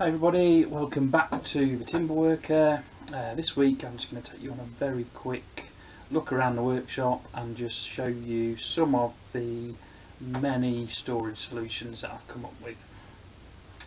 Hi everybody, welcome back to the Timber Worker. This week I'm just going to take you on a very quick look around the workshop and just show you some of the many storage solutions that I've come up with.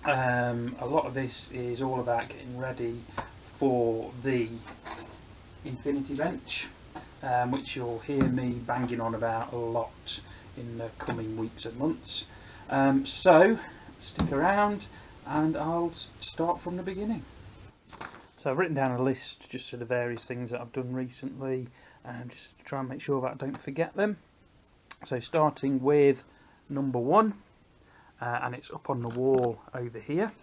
A lot of this is all about getting ready for the Infinity Bench, which you'll hear me banging on about a lot in the coming weeks and months. So stick around and I'll start from the beginning. So I've written down a list just of the various things that I've done recently, just to try and make sure that I don't forget them. So starting with number one, and it's up on the wall over here.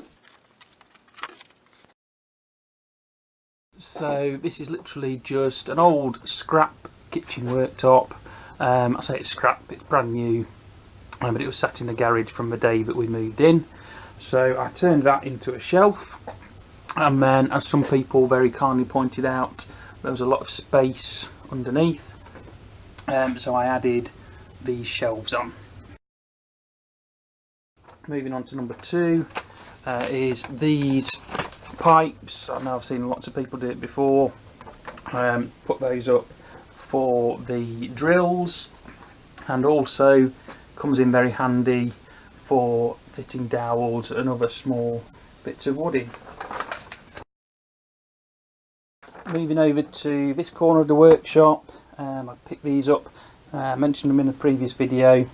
So this is literally just an old scrap kitchen worktop. I say it's scrap, it's brand new, but it was sat in the garage from the day that we moved in. So I turned that into a shelf, and then, as some people very kindly pointed out, there was a lot of space underneath, so I added these shelves on. Moving on to number two, is these pipes. I know I've seen lots of people do it before. Put those up for the drills, and also comes in very handy for fitting dowels and other small bits of wooding. Moving over to this corner of the workshop, I picked these up. I mentioned them in a previous video.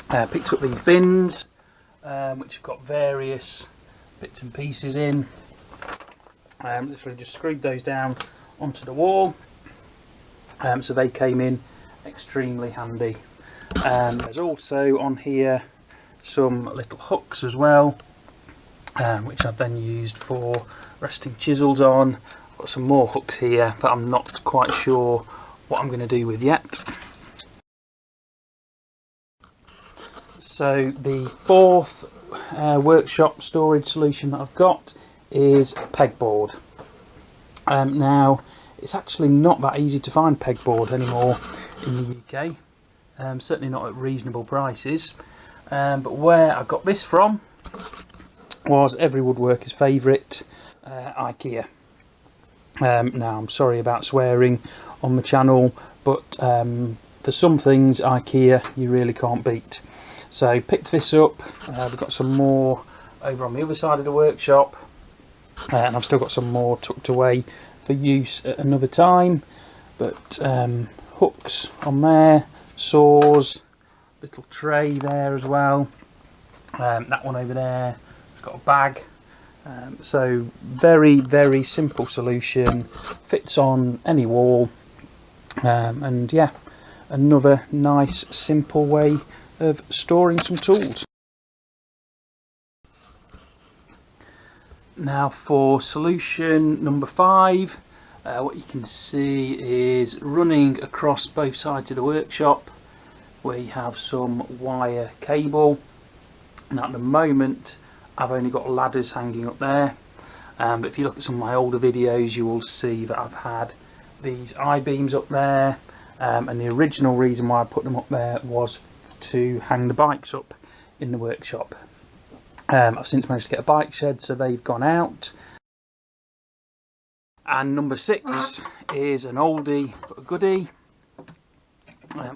Picked up these bins, which have got various bits and pieces in. Literally just screwed those down onto the wall, so they came in extremely handy. There's also on here some little hooks as well, which I've then used for resting chisels on. Got some more hooks here that I'm not quite sure what I'm going to do with yet. So the fourth workshop storage solution that I've got is Pegboard. Now it's actually not that easy to find Pegboard anymore in the UK, certainly not at reasonable prices. But where I got this from was every woodworker's favourite, IKEA. Now I'm sorry about swearing on the channel, but for some things IKEA you really can't beat. So picked this up. We've got some more over on the other side of the workshop, and I've still got some more tucked away for use at another time. But hooks on there, saws, little tray there as well. That one over there has got a bag. So very simple solution, fits on any wall, and yeah, another nice simple way of storing some tools. Now for solution number 5, what you can see is running across both sides of the workshop we have some wire cable, and at the moment I've only got ladders hanging up there, but if you look at some of my older videos you will see that I've had these I-beams up there, and the original reason why I put them up there was to hang the bikes up in the workshop. I've since managed to get a bike shed, so they've gone out. And number 6 is an oldie but a goodie.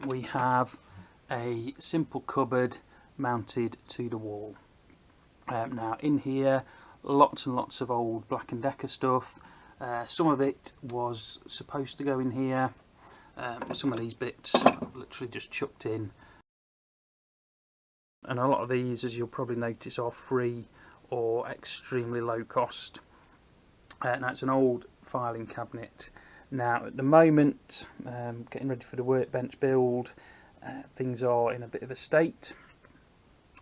We have a simple cupboard mounted to the wall. Now in here lots and lots of old Black & Decker stuff. Some of it was supposed to go in here. Some of these bits I've literally just chucked in, and a lot of these, as you'll probably notice, are free or extremely low cost. Now it's an old filing cabinet. Now at the moment, getting ready for the workbench build, things are in a bit of a state,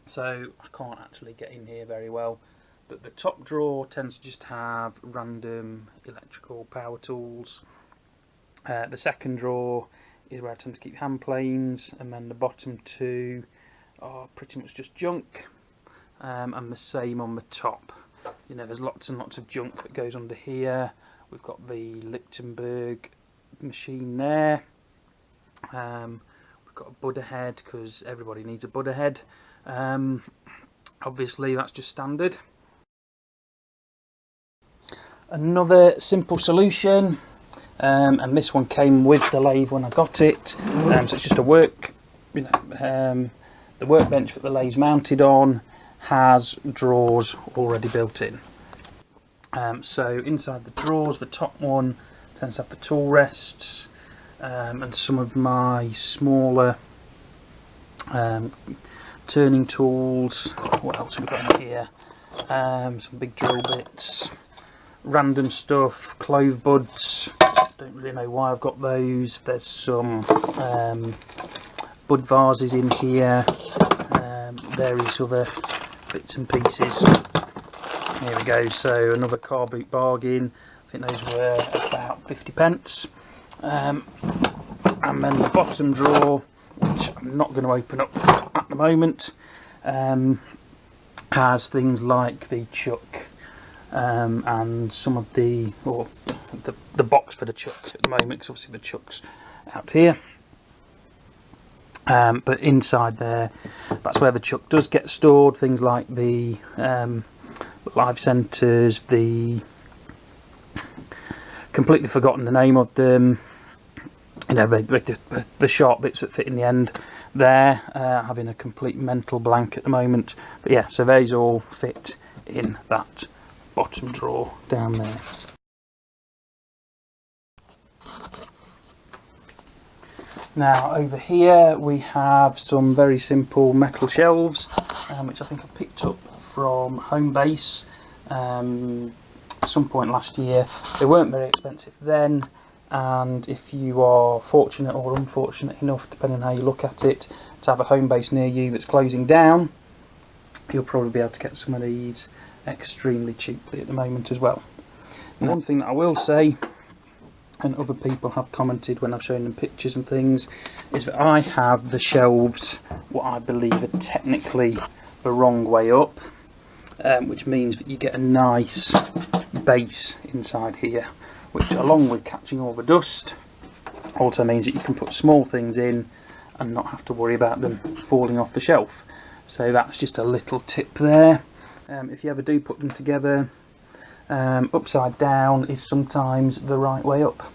so I can't actually get in here very well. But the top drawer tends to just have random electrical power tools. The second drawer is where I tend to keep hand planes, and then the bottom 2 are pretty much just junk, and the same on the top. You know, there's lots and lots of junk that goes under here. We've got the Lichtenberg machine there. We've got a budder head because everybody needs a budder head. Obviously that's just standard. Another simple solution, and this one came with the lathe when I got it. So it's just a the workbench that the lathe's mounted on has drawers already built in. So inside the drawers, the top one tends to have the tool rests, and some of my smaller turning tools. What else have we got in here? Some big drill bits, random stuff, clove buds. Don't really know why I've got those. There's some bud vases in here, various other bits and pieces. Here we go. So another car boot bargain. I think those were about 50p. And then the bottom drawer, which I'm not going to open up at the moment, has things like the chuck and some of the box for the chucks at the moment, because obviously the chuck's out here. But inside there, that's where the chuck does get stored. Things like the live centres, completely forgotten the name of them. You know, the sharp bits that fit in the end there. Having a complete mental blank at the moment. But yeah, so those all fit in that bottom drawer down there. Now over here we have some very simple metal shelves, which I think I picked up from Homebase at some point last year. They weren't very expensive then, and if you are fortunate or unfortunate enough, depending on how you look at it, to have a Homebase near you that's closing down, you'll probably be able to get some of these extremely cheaply at the moment as well. And one thing that I will say, and other people have commented when I've shown them pictures and things, is that I have the shelves what I believe are technically the wrong way up, which means that you get a nice base inside here, which, along with catching all the dust, also means that you can put small things in and not have to worry about them falling off the shelf. So that's just a little tip there. If you ever do put them together, upside down is sometimes the right way up.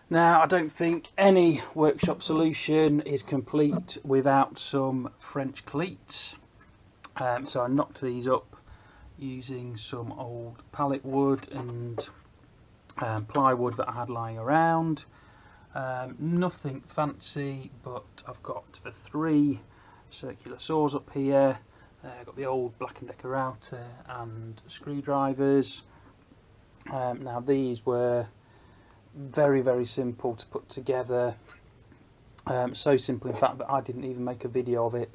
Now, I don't think any workshop solution is complete without some French cleats. So I knocked these up using some old pallet wood and plywood that I had lying around. Nothing fancy, but I've got the 3 circular saws up here. I've got the old Black & Decker router and screwdrivers. Now these were very, very simple to put together. So simple in fact that I didn't even make a video of it,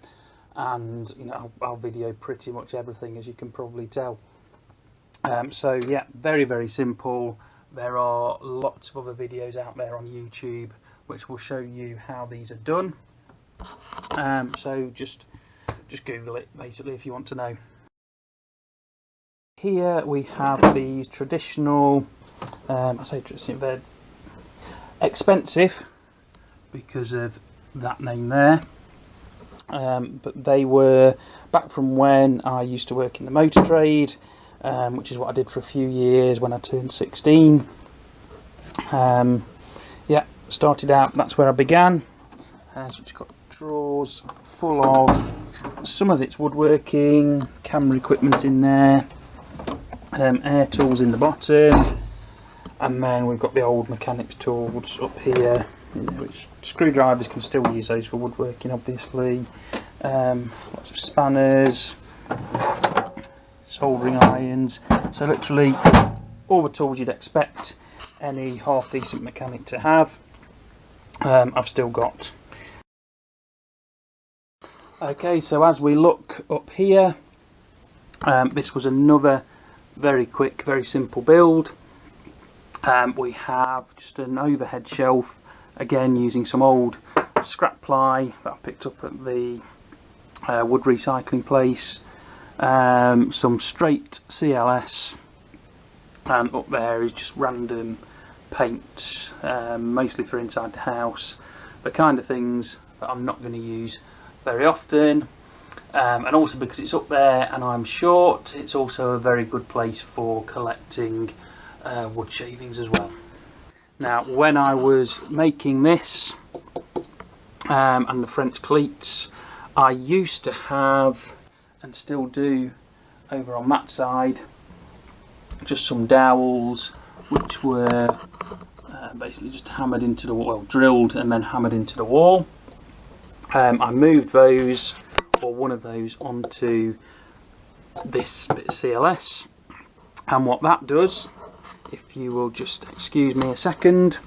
and you know, I'll video pretty much everything, as you can probably tell. So yeah, very, very simple. There are lots of other videos out there on YouTube which will show you how these are done. So just Google it basically if you want to know. Here we have these traditional, I say traditional, they're expensive because of that name there, but they were back from when I used to work in the motor trade, which is what I did for a few years when I turned 16. Yeah, started out, that's where I began. So it's got drawers full of, some of it's woodworking, camera equipment in there, air tools in the bottom, and then we've got the old mechanics tools up here, which screwdrivers, can still use those for woodworking obviously, lots of spanners, soldering irons, so literally all the tools you'd expect any half decent mechanic to have, I've still got. Okay, so as we look up here, this was another very quick, very simple build. We have just an overhead shelf, again using some old scrap ply that I picked up at the wood recycling place, some straight CLS, and up there is just random paints, mostly for inside the house, the kind of things that I'm not going to use very often. and also because it's up there and I'm short, it's also a very good place for collecting wood shavings as well. Now, when I was making this and the French cleats, I used to have, and still do over on that side, just some dowels which were basically just hammered into the wall, well, drilled and then hammered into the wall. I moved those, or one of those, onto this bit of CLS, and what that does, if you will just excuse me a second,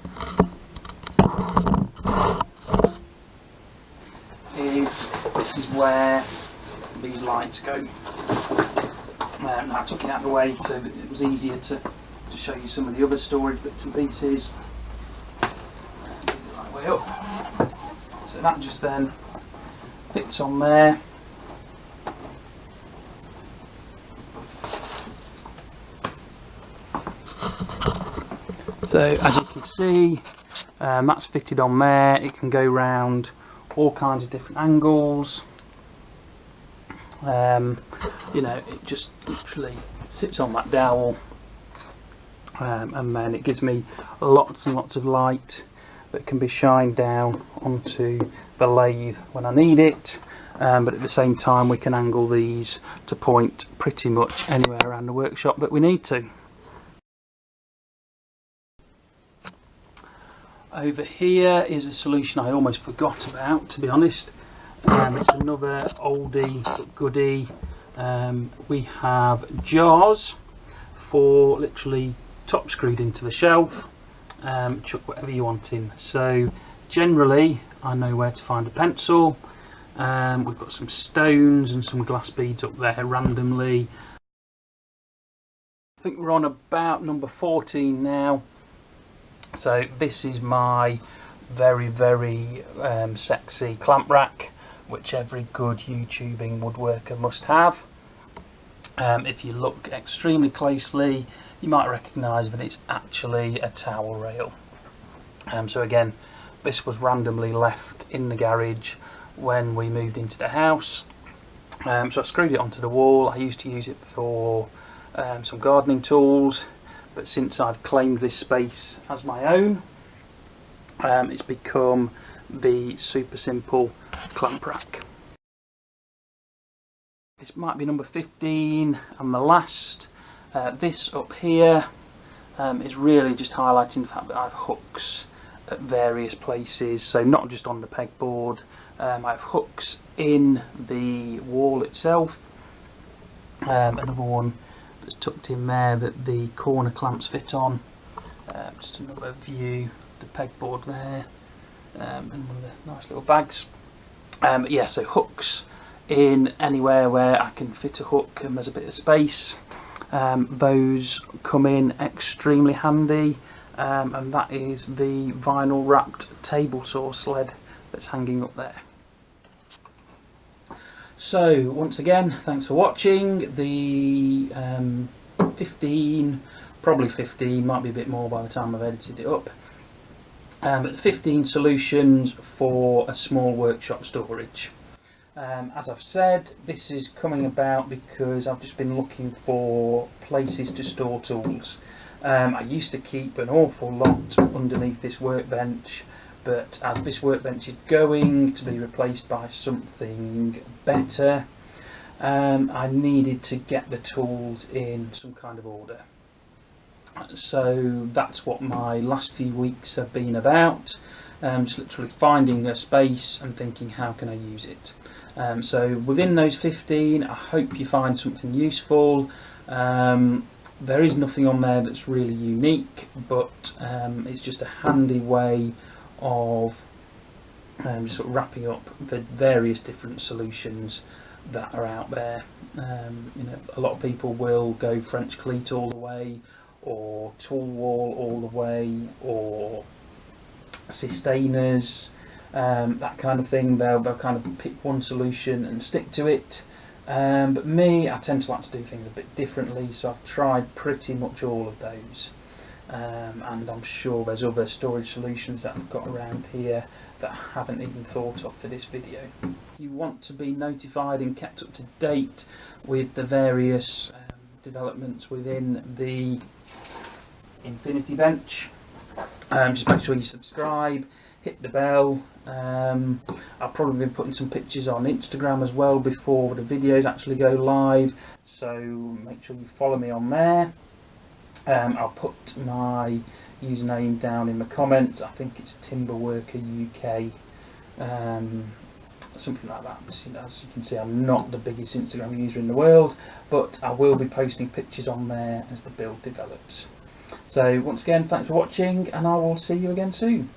is this is where these lights go. I took it out of the way so that it was easier to show you some of the other storage bits and pieces. Right way up. So that just then fits on there. So as you can see, that's fitted on there. It can go round all kinds of different angles. You know, it just literally sits on that dowel, and then it gives me lots and lots of light that can be shined down onto the lathe when I need it, but at the same time we can angle these to point pretty much anywhere around the workshop that we need to. Over here is a solution I almost forgot about, to be honest. It's another oldie but goodie. We have jars for literally top screwed into the shelf. Chuck whatever you want in. So generally I know where to find a pencil. We've got some stones and some glass beads up there randomly. I think we're on about number 14 now. So this is my very sexy clamp rack, which every good YouTubing woodworker must have. If you look extremely closely, you might recognise that it's actually a towel rail. So again, this was randomly left in the garage when we moved into the house. So I screwed it onto the wall. I used to use it for some gardening tools, but since I've claimed this space as my own, it's become the super simple clamp rack. This might be number 15 and the last. This up here is really just highlighting the fact that I have hooks at various places, so not just on the pegboard. I have hooks in the wall itself. Another one that's tucked in there that the corner clamps fit on. Just another view, the pegboard there, and one of the nice little bags. But yeah, so hooks in anywhere where I can fit a hook and there's a bit of space. Those come in extremely handy, and that is the vinyl wrapped table saw sled that's hanging up there. So once again, thanks for watching. The 15, probably 15, might be a bit more by the time I've edited it up, but 15 solutions for a small workshop storage. As I've said, this is coming about because I've just been looking for places to store tools. I used to keep an awful lot underneath this workbench, but as this workbench is going to be replaced by something better, I needed to get the tools in some kind of order. So that's what my last few weeks have been about, just literally finding a space and thinking, how can I use it? So within those 15, I hope you find something useful. There is nothing on there that's really unique, but it's just a handy way of sort of wrapping up the various different solutions that are out there. You know, a lot of people will go French cleat all the way, or tool wall all the way, or sustainers, that kind of thing. They'll kind of pick one solution and stick to it. But me, I tend to like to do things a bit differently, so I've tried pretty much all of those. and I'm sure there's other storage solutions that I've got around here that I haven't even thought of for this video. If you want to be notified and kept up to date with the various developments within the Infinity Bench, just make sure you subscribe, hit the bell. I'll probably be putting some pictures on Instagram as well before the videos actually go live, so make sure you follow me on there. I'll put my username down in the comments. I think it's Timberworker UK, something like that. As you can see, I'm not the biggest Instagram user in the world, but I will be posting pictures on there as the build develops. So once again, thanks for watching, and I will see you again soon.